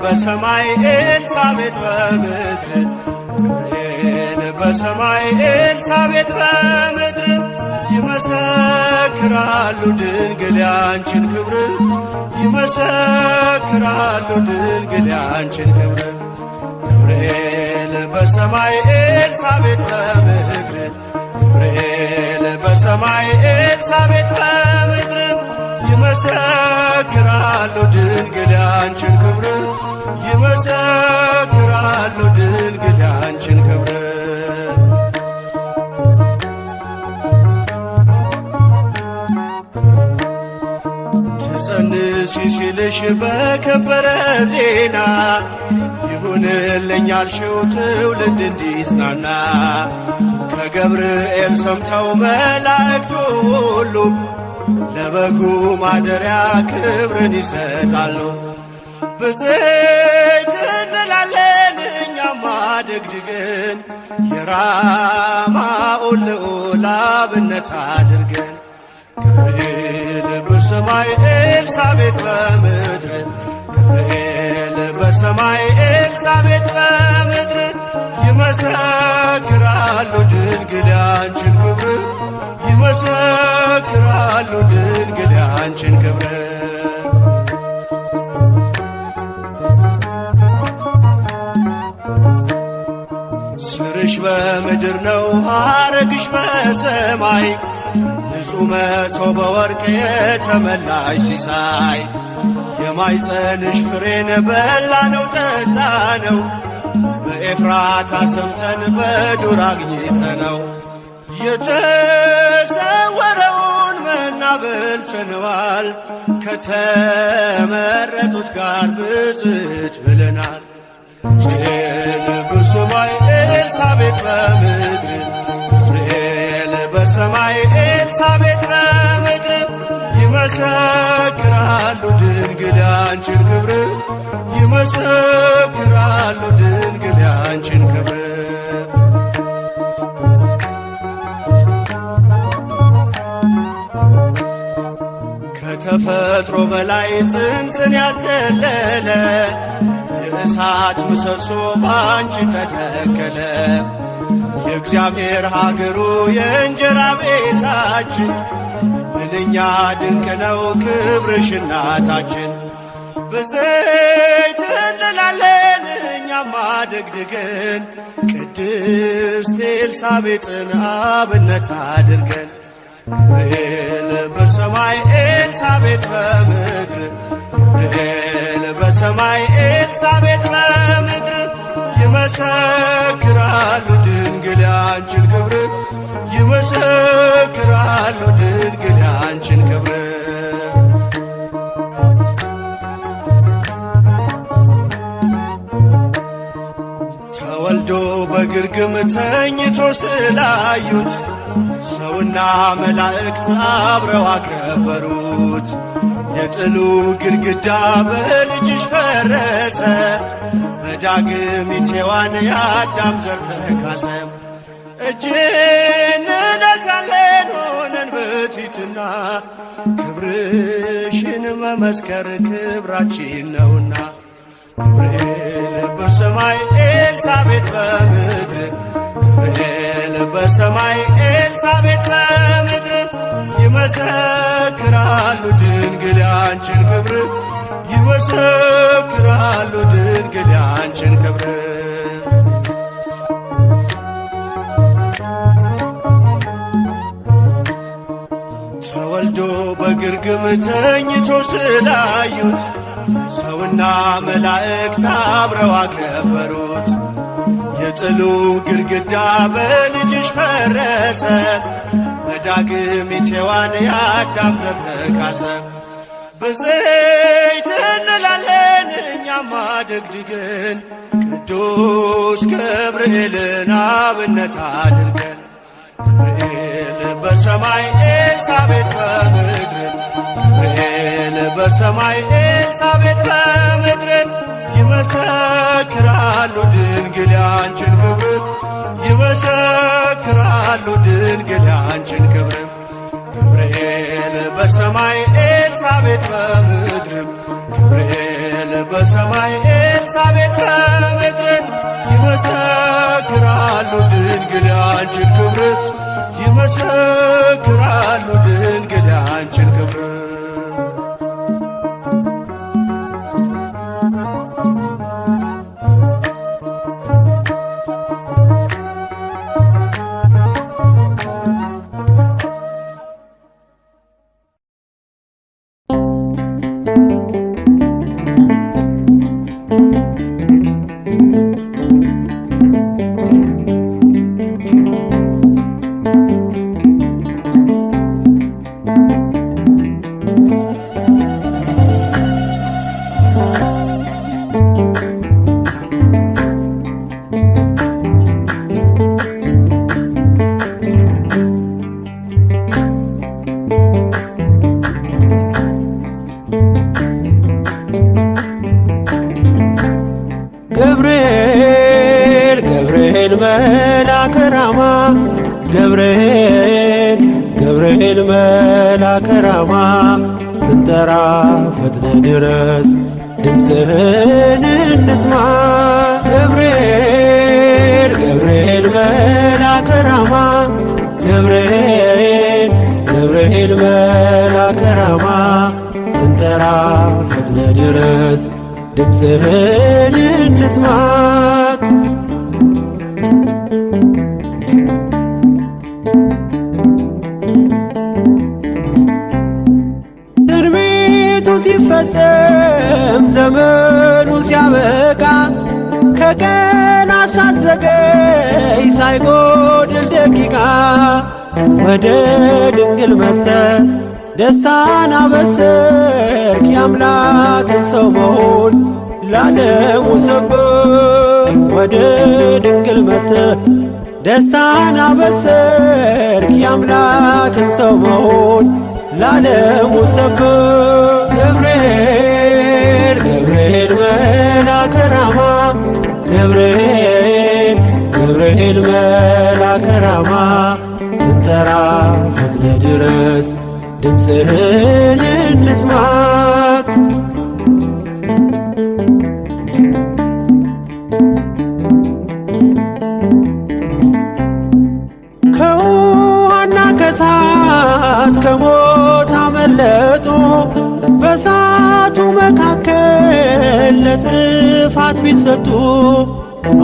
በሰማይ ኤልሳቤጥ በምድር ገብርኤል በሰማይ ኤልሳቤጥ በምድር ይመሰክራሉ ድንግል ያንቺን ክብር ይመሰክራሉ ድንግል ያንቺን ክብር ገብርኤል በሰማይ ኤልሳቤጥ በምድር ገብርኤል በሰማይ ኤልሳቤጥ በምድር ይመሰክራሉ ድንግል ያንቺን ክብር ይመሰክራሉ ድንግል ያንቺን ክብር ትጸንሲ ሲልሽ በከበረ ዜና ይሁንልኝ ያልሽው ትውልድ እንዲጽናና ከገብርኤል ሰምተው መላእክቱ ሁሉ ለበጉ ማደሪያ ክብርን ይሰጣሉ። ብፅዕት እንላለን እኛማ ደግድገን የራማውን ልዑል አብነት አድርገን ገብርኤል በሰማይ ኤልሳቤጥ በምድር ገብርኤል በሰማይ ኤልሳቤጥ በምድር ይመሰክራሉ ድንግል ያንቺን ክብር ይመሰክራሉ ድንግል ያንቺን ክብር ስርሽ በምድር ነው ሐረግሽ በሰማይ ንጹሕ መሶበ ወርቅ የተመላሽ ሲሳይ የማኅፀንሽ ፍሬን በላነው ጠጣነው በኤፍራታ ሰምተን በዱር አግኝተነው የተሰወረውን መና በልተነዋል ከተመረጡት ጋር ብፅዕት ብለናል። ገብርኤል በሰማይ ኤልሳቤጥ በምድር ገብርኤል በሰማይ ኤልሳቤጥ በምድር ይመሰክራሉ ድንግል ያንቺን ክብር ይመሰክራሉ ድንግል ያንቺን ክብር ከተፈጥሮ በላይ ጽንስን ያዘለለ የእሳት ምሰሶ ባንቺ ተተከለ የእግዚአብሔር ሀገሩ የእንጀራ ቤታችን ምንኛ ድንቅ ነው ክብርሽ እናታችን ብፅዕት እንላለን እኛማ ደግድገን ቅድስት ኤልሳቤጥን አብነት አድርገን ገብርኤል በሰማይ ኤልሳቤጥ በምድር ገብርኤል በሰማይ ኤልሳቤጥ በምድር ይመሰክራሉ ድንግል ያንቺን ክብር ይመሰክራሉ ድንግል ያንቺን ክብር ተወልዶ በግርግም ተኝቶ ስላዩት ሰውና መላእክት አብረው አከበሩት የጥሉ ግድግዳ በልጅሽ ፈረሰ በዳግሚት ሔዋን የአዳም ዘር ተካሰ እጅን ነሳለን ሆነን በትሕትና ክብርሽን መመስከር ክብራችን ነውና ገብርኤል በሰማይ ኤልሳቤጥ በምድር ገብርኤል በሰማይ ኤልሳቤጥ በምድር ይመሰክራሉ ድንግል ያንቺን ክብር ይመሰክራሉ ድንግል ያንቺን ክብር ተወልዶ በግርግም ተኝቶ ስላዩት ሰውና መላእክት አብረው አከበሩት የጥሉ ግድግዳ በልጅሽ ፈረሰ በዳግሚት ሔዋን የአዳም ዘር ተካሰ ብፅዕት እንላለን እኛማ ደግድገን ቅዱስ ገብርኤልን አብነት አድርገን ገብርኤል በሰማይ ኤልሳቤጥ በምድር ገብርኤል በሰማይ ኤልሳቤጥ በምድር ይመሰክራሉ ድንግል ያንቺን ክብር ይመሰክራሉ ድንግል ያንቺን ክብር ገብርኤል በሰማይ ኤልሳቤጥ በምድር ገብርኤል በሰማይ ኤልሳቤጥ በምድር ይመሰክራሉ ድንግል ያንቺን ክብር ይመሰክራሉ ድንግል ያንቺን ክብር ገብርኤል ገብርኤል መልአከ ራማ ገብርኤል ገብርኤል መልአከ ራማ ስንጠራ ፈጥነ ድረስ ድምፅህን እንስማ ገብርኤል ገብርኤል መልአከ ራማ ገብርኤል ገብርኤል መልአከ ራማ ስንጠራ ፈጥነ ድረስ ድምፅህን እንስማ ትንቢቱ ሲፈጸም ዘመኑ ሲያበቃ ከቀናት ሳትዘገይ ሳይጎድል ደቂቃ ወደ ድንግል መጥተህ ደስታን አበሰርክ የአምላክን ሰው መሆን ለዓለሙ ሰብክ ወደ ድንግል መጥተህ ደስታን አበሰርክ የአምላክን ሰው መሆን ለዓለሙ ሰብክ ገብርኤል ገብርኤል መልአከ ራማ ገብርኤል ገብርኤል መልአከ ራማ ስንጠራ ፈጥነ ድረስ ድምፅህን እንስማ ከውሃና ከእሳት ከሞት አመለጡ በእሳቱ መካከል ለጥፋት ቢሰጡ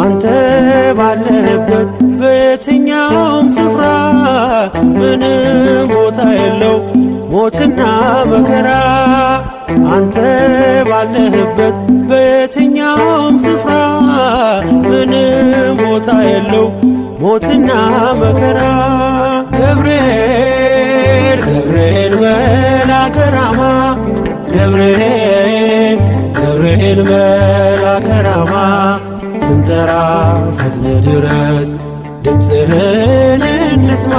አንተ ባለህበት በየትኛውም ስፍራ ምንም ቦታ የለው ሞትና መከራ አንተ ባለህበት በየትኛውም ስፍራ ምንም ቦታ የለው ሞትና መከራ ገብርኤል ገብርኤል መልአከ ራማ ገብርኤል ገብርኤል መልአከ ራማ ስንጠራ ፈጥነ ድረስ ድምፅህን እንስማ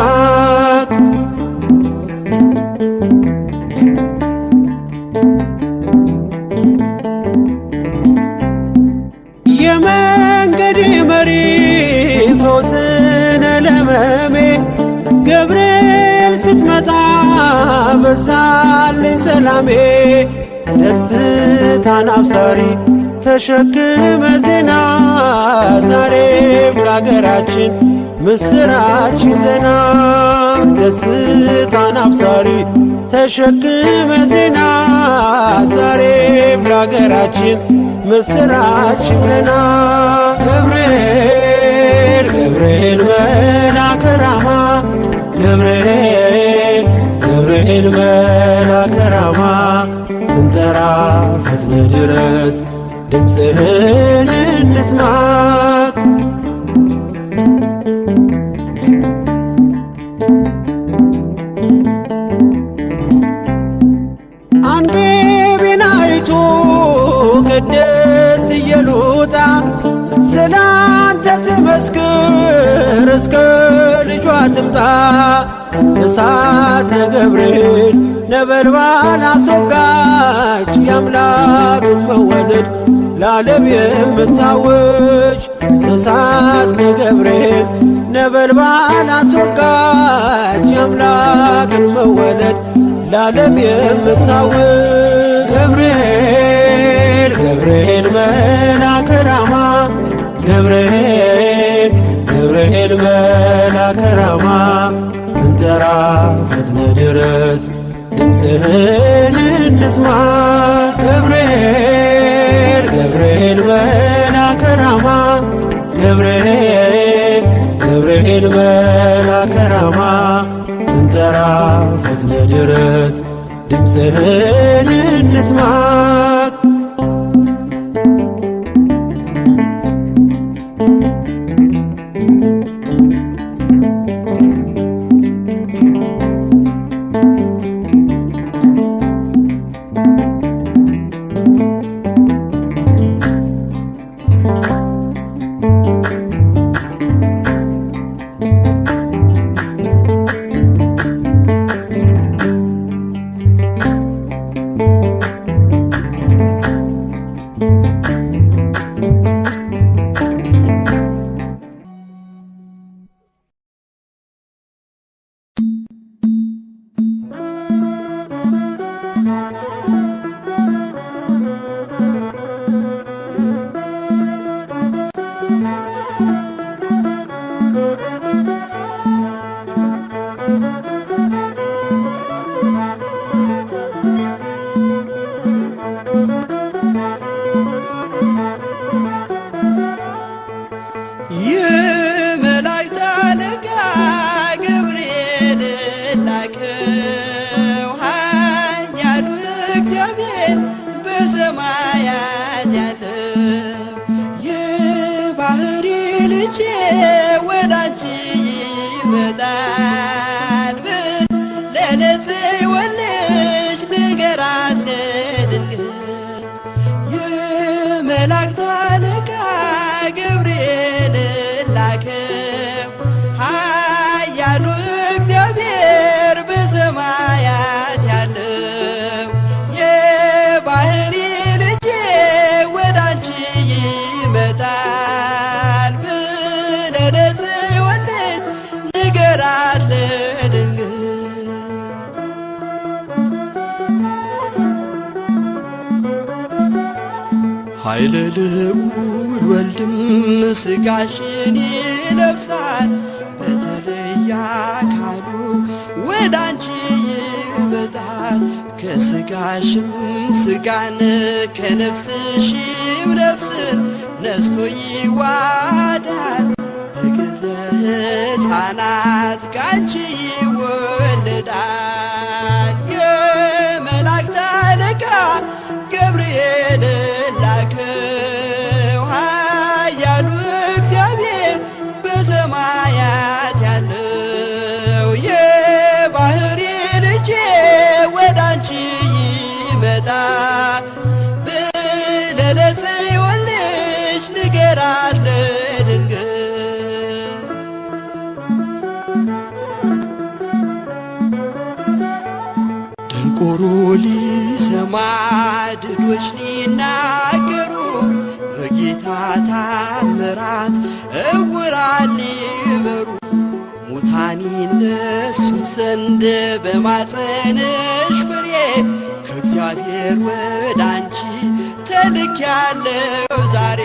የመንገድ መሪ ፈውስነ ለመሜ ገብርኤል ስትመጣ በዛልኝ ሰላሜ ደስታን አብሳሪ ተሸክመ ዜና ዛሬም ለአገራችን ምስራች ይዘና ደስታን አብሳሪ ተሸክመ ዜና ዛሬም ለአገራችን ምስራች ይዘና ገብርኤል ገብርኤል መልአከ ራማ ገብርኤል ገብርኤል መልአከ ራማ ስንጠራ ፈጥነ ድረስ ድምፅህን እንስማ አንገቤን አይቶ ቅድስት ኢየሉጣ ስላንተ ትመስክር እስከ ልጇ ትምጣ እሳት ነገብርኤል ነበልባል አስወጋች የአምላክን መወለድ ለዓለም የምታውጅ እሳት ነገብርኤል ነበልባል አስወጋች የአምላክን መወለድ ለዓለም የምታውጅ ገብርኤል ገብርኤል መልአከ ራማ ገብርኤል ገብርኤል መልአከ ራማ ስንጠራ ፈጥነ ድረስ ድምፅህን እንስማ ገብርኤል ገብርኤል መልአከ ራማ ገብርኤል ገብርኤል መልአከ ራማ ስንጠራ ፈጥነ ድረስ ድምፅህን እንስማ ኃይለ ልዑል ወልድም ሥጋሽን ይለብሳል በተለየ አካሉ ወዳንቺ ይመጣል ከሥጋሽም ሥጋን ከነፍስሽም ነፍስን ነስቶ ይዋሃዳል በግዘ ሕፃናት ካንቺ ይወለዳል የመላእክት አለቃ ገብርኤል ላከው ኃያሉ እግዚአብሔር በሰማያት ያለው የባሕርይ ልጄ ወዳንቺ ይመጣል ብለህ ለጽዮን ልጅ ንገራት ለድንግል ደንቆሮ ሊሰማ ድዶች ሊናገሩ በጌታ ታምራት ዕውራን ሊበሩ ሙታን ይነሱ ዘንድ በማፀንሽ ፍሬ ከእግዚአብሔር ወዳንቺ ተልኬያለሁ ዛሬ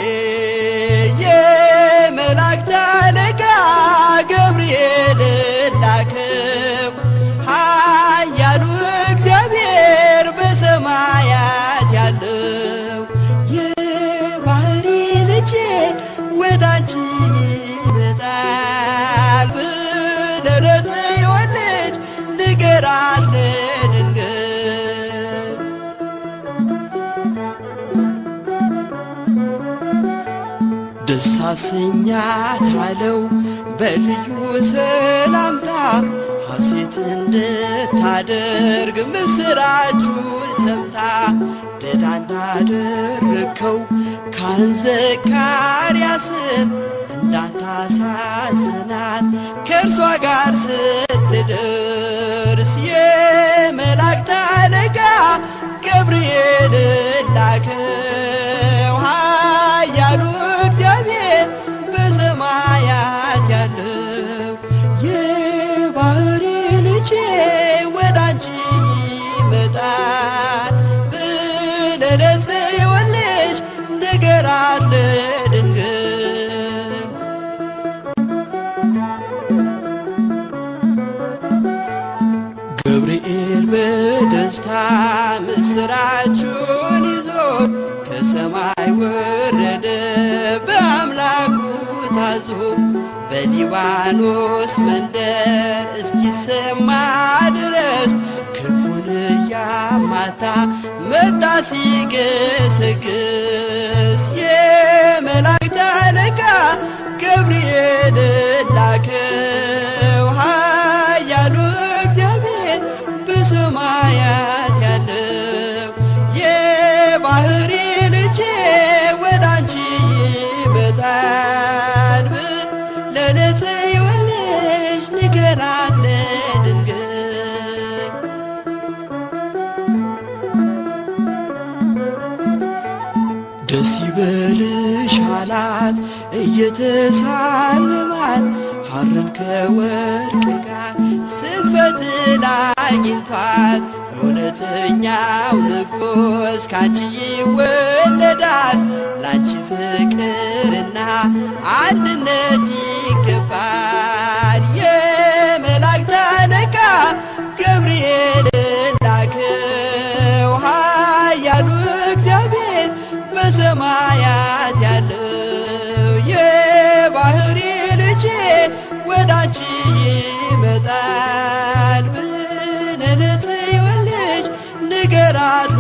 የመላእክት አለቃ ገብርኤል ላከው ኃያሉ እግዚአብሔር በሰማያት ያለው የባሕርይ ልጄ ወዳንቺ ይመጣል ብለህ ለጽዮን ልጅ ንገራት ለድንግል ደስ አሰኛታለሁ በልዩ ሰላምታ ሐሴት እንድታደርግ ምስራቹን ሰምታ ድዳ እንዳደረግከው ካህን ዘካርያስን እንዳታሳዝናት ከእርሷ ጋር ልደርስ የመላእክት አለቃ ገብርኤል ላከው ኃያሉ እግዚአብሔር በሰማያት ያለው የባሕሪ ልጄ ወዳንቺ ይመጣል ብለህ ለጽዮን ልጅ ንገራት ለድንግል። ገብርኤል በደስታ ምስራቹን ይዞ ከሰማይ ወረደ በአምላኩ ታዞ በሊባኖስ መንደር እስኪሰማ ድረስ ክንፉን እያማታ መጣ ሲገሰግስ የመላእክት አለቃ ገብርኤል ላከው ኃያሉ እግዚአብሔር በሰማያት ያለው የባሕሪ ልጄ ወዳንቺ ይመጣል ብለህ ለጽዮን ልጅ ንገራት ለድንግል። ደስ ይበልሽ አላት እየተሳለማት ሐርን ከወርቅ ጋር ስትፈትል አግኝቷት እውነተኛው ንጉሥ ካንቺ ይወለዳል ላንቺ ፍቅርና አንድነት ይገባል። የመላእክት አለቃ ገብርኤል ላከው ኃያሉ እግዚአብሔር በሰማያት ያለው የባሕሪ ልጄ ወዳንቺ ይመጣል ብለህ ለጽዮን ልጅ ንገራት